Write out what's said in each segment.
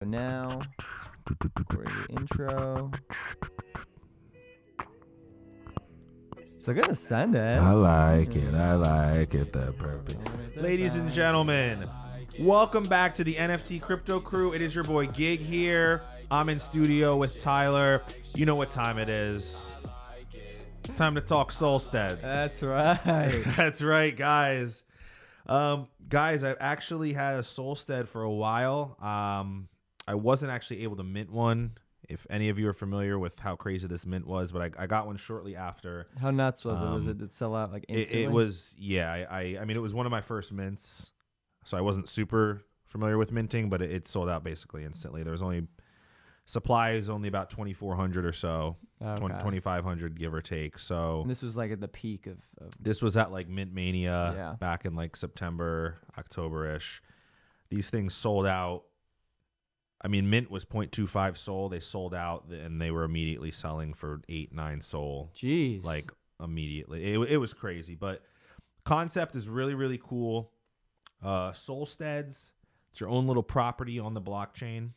So now, for the intro. It's a good ascend, eh? I like it, the perfect. Ladies and gentlemen, welcome back to the NFT Crypto Crew. It is your boy Gig here. I'm in studio with Tyler. You know what time it is. It's time to talk Solsteads. That's right. That's right, guys. Guys, I've actually had a Solstead for a while. I wasn't actually able to mint one. If any of you are familiar with how crazy this mint was, but I got one shortly after. How nuts was it? Was it did it sell out like instantly? It was, yeah. I mean, it was one of my first mints, so I wasn't super familiar with minting, but it sold out basically instantly. There was only supply is only about 2,400 or so, Okay. 2,500 give or take. So And this was like at the peak of this was at like Mint Mania Yeah. back in like September, October-ish. These things sold out. I mean, Mint was 0.25 SOL. They sold out, and they were immediately selling for 8-9 SOL. Jeez. Like immediately. It was crazy, but concept is really, really cool. Solsteads, it's your own little property on the blockchain.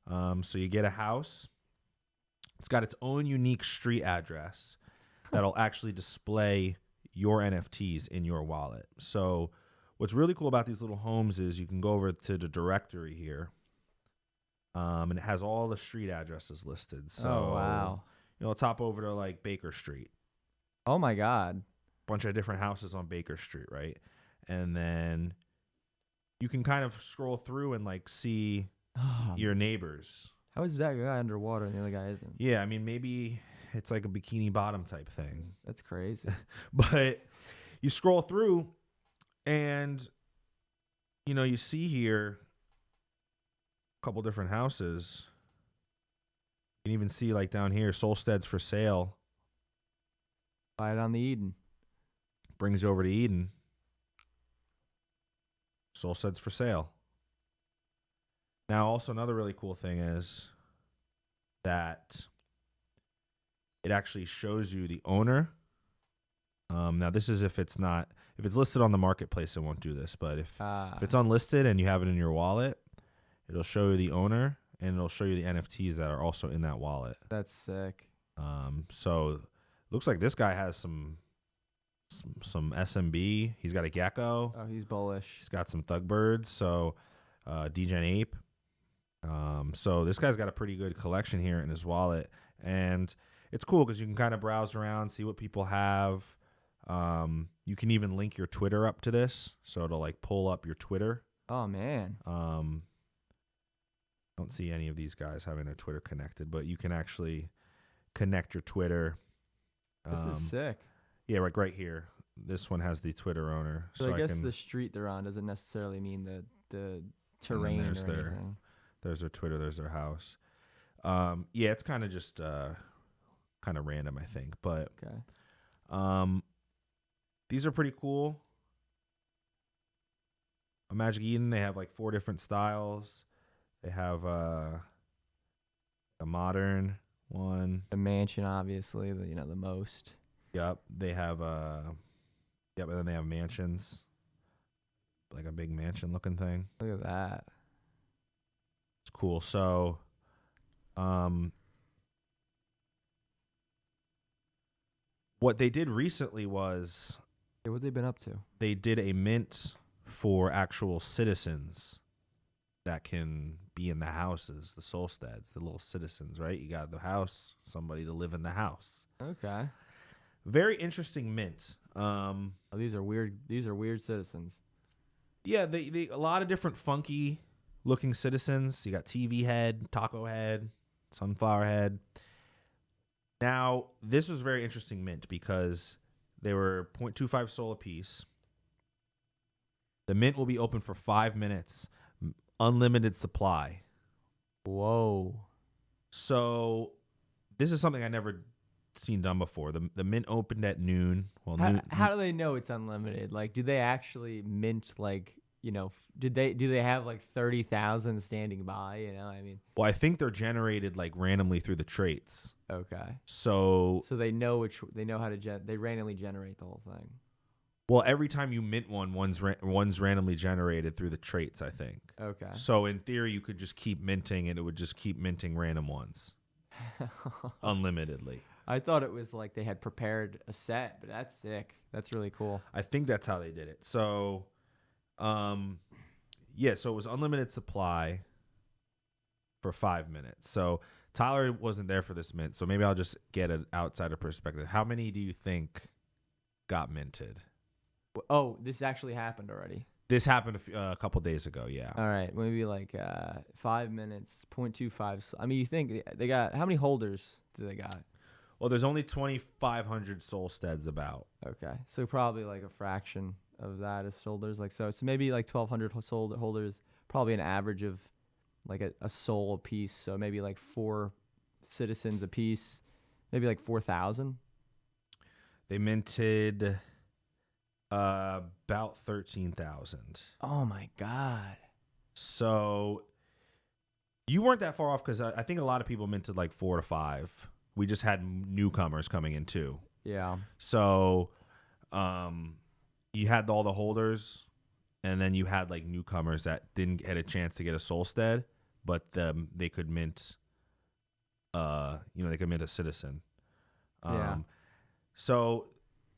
So you get a house. It's got its own unique street address that'll actually display your NFTs in your wallet. So what's really cool about these little homes is you can go over to the directory here. And it has all the street addresses listed. So, oh wow. let's hop over to like Baker Street. Oh my God. Bunch of different houses on Baker Street, right? And then you can kind of scroll through and like see your neighbors. How is that guy underwater and the other guy isn't? Yeah, I mean, maybe it's like a Bikini Bottom type thing. That's crazy. But you scroll through and, you see here a couple different houses. You can even see like down here, Solsteads for sale. Buy it on the Eden. Brings you over to Eden. Solsteads for sale. Now, also another really cool thing is that it actually shows you the owner. Now, this is if it's listed on the marketplace, it won't do this. But if it's unlisted and you have it in your wallet, it'll show you the owner and it'll show you the NFTs that are also in that wallet. That's sick. So looks like this guy has some SMB. He's got a gecko. Oh, he's bullish. He's got some thug birds. So Degen Ape. So this guy's got a pretty good collection here in his wallet, and it's cool because you can kind of browse around, see what people have. You can even link your Twitter up to this, so it'll like pull up your Twitter. Oh man. Don't see any of these guys having their Twitter connected, but you can actually connect your Twitter. This is sick. Yeah, like right here. This one has the Twitter owner. So I guess the street they're on doesn't necessarily mean the terrain or anything. There's their Twitter. There's their house. Yeah, it's kind of just kind of random, I think. But Okay. These are pretty cool. A Magic Eden, they have like 4 different styles. They have a modern one. The mansion, obviously, the most. Yep. They have and then they have mansions. Like a big mansion looking thing. Look at that. It's cool. So what they did recently was Hey, what they been up to? they did a mint for actual citizens that can be in the houses, the Solsteads, the little citizens, right? You got the house, somebody to live in the house. Okay. Very interesting mint. Oh, these are weird. These are weird citizens. Yeah, they a lot of different funky looking citizens. You got TV head, taco head, sunflower head. Now, this was very interesting mint because they were 0.25 SOL a piece. The mint will be open for 5 minutes, unlimited supply. Whoa. So this is something I never seen done before. The mint opened at noon. Well, How do they know it's unlimited? Like, do they actually mint like? Do they have like 30,000 standing by? I mean. Well, I think they're generated like randomly through the traits. Okay. So So they know how to they randomly generate the whole thing. Well, every time you mint one's randomly generated through the traits, I think. Okay. So in theory, you could just keep minting, and it would just keep minting random ones unlimitedly. I thought it was like they had prepared a set, but that's sick. That's really cool. I think that's how they did it. So, yeah, so it was unlimited supply for 5 minutes. So Tyler wasn't there for this mint, so maybe I'll just get an outsider perspective. How many do you think got minted? Oh, this actually happened already. This happened a couple days ago, yeah. All right, maybe like 5 minutes, 0.25. I mean, you think they got, how many holders do they got? Well, there's only 2,500 Solsteads about. Okay, so probably like a fraction of that is holders. Like so maybe like 1,200 holders, probably an average of like a soul a piece. So maybe like 4 citizens a piece, maybe like 4,000. They minted about 13,000. Oh my god! So you weren't that far off because I think a lot of people minted like 4 to 5. We just had newcomers coming in too. Yeah. So you had all the holders, and then you had like newcomers that didn't get a chance to get a Solstead, but they could mint. They could mint a citizen. Yeah. So.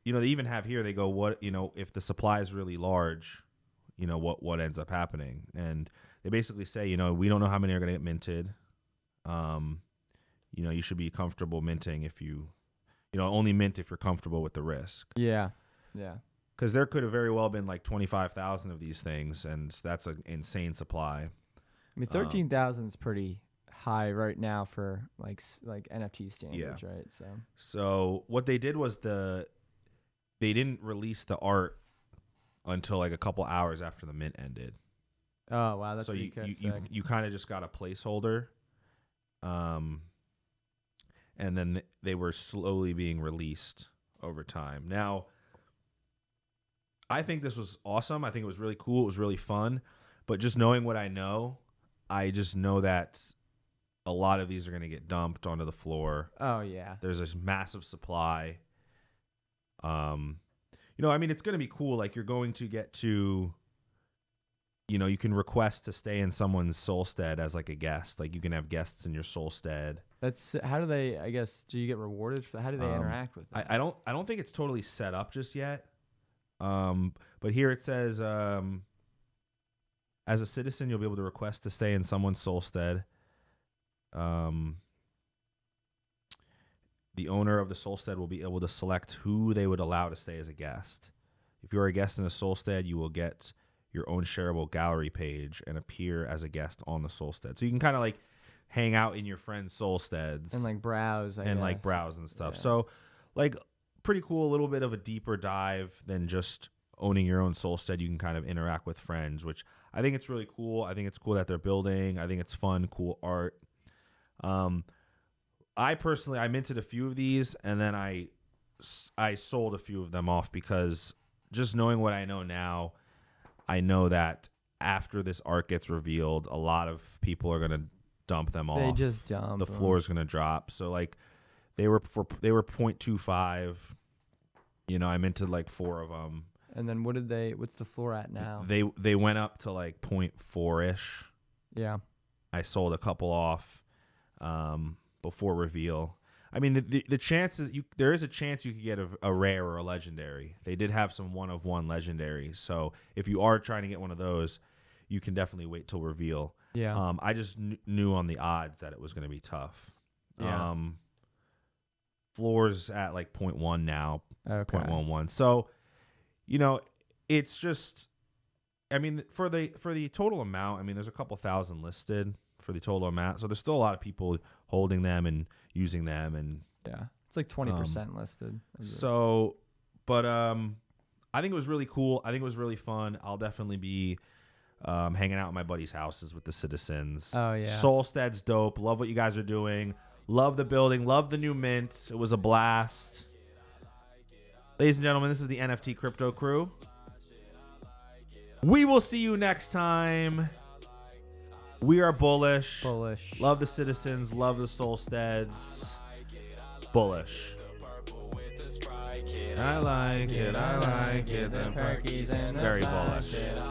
They even have here, they go, what, if the supply is really large, what ends up happening? And they basically say, we don't know how many are going to get minted. You should be comfortable minting if only mint if you're comfortable with the risk. Yeah. Yeah. Because there could have very well been like 25,000 of these things, and that's an insane supply. I mean, 13,000 is pretty high right now for like NFT standards, right? So what they did was they didn't release the art until like a couple hours after the mint ended. Oh wow, that's so pretty you kind of just got a placeholder, and then they were slowly being released over time. Now, I think this was awesome. I think it was really cool. It was really fun. But just knowing what I just know that a lot of these are going to get dumped onto the floor. Oh yeah, there's this massive supply. It's going to be cool. Like you're going to get to, you can request to stay in someone's Solstead as like a guest. Like you can have guests in your Solstead. That's how do they? I guess do you get rewarded for that? How do they interact with it? I don't think it's totally set up just yet. But here it says, as a citizen, you'll be able to request to stay in someone's Solstead. The owner of the Solstead will be able to select who they would allow to stay as a guest. If you're a guest in a Solstead, you will get your own shareable gallery page and appear as a guest on the Solstead. So you can kind of like hang out in your friends' Solsteads and like browse, like browse and stuff. Yeah. So like pretty cool, a little bit of a deeper dive than just owning your own Solstead. You can kind of interact with friends, which I think it's really cool. I think it's cool that they're building. I think it's fun, cool art. I personally, I minted a few of these, and then I sold a few of them off because just knowing what I know now, I know that after this art gets revealed, a lot of people are going to dump them off. They just dump. The floor is going to drop. So like they were 0.25. I minted like 4 of them. And then what's the floor at now? They went up to like 0.4-ish. Yeah. I sold a couple off before reveal. I mean, the chances there is a chance you could get a rare or a legendary. They did have some 1-of-1 legendaries, so if you are trying to get one of those, you can definitely wait till reveal. Yeah. I just knew on the odds that it was going to be tough. Yeah. Floors at like 0.1 now, Okay. 0.11. So, it's just. I mean, for the total amount, I mean, there's a couple thousand listed for the total amount. So there's still a lot of people holding them and using them, and yeah, it's like 20% listed. So, but I think it was really cool. I think it was really fun. I'll definitely be hanging out at my buddies' houses with the citizens. Oh yeah, Solstead's dope. Love what you guys are doing. Love the building. Love the new mint. It was a blast. Ladies and gentlemen, this is the NFT Crypto Crew. We will see you next time. We are bullish. Bullish. Love the citizens. Love the Solsteads. Bullish. I like it. The Perkies and the very fine bullish. shit.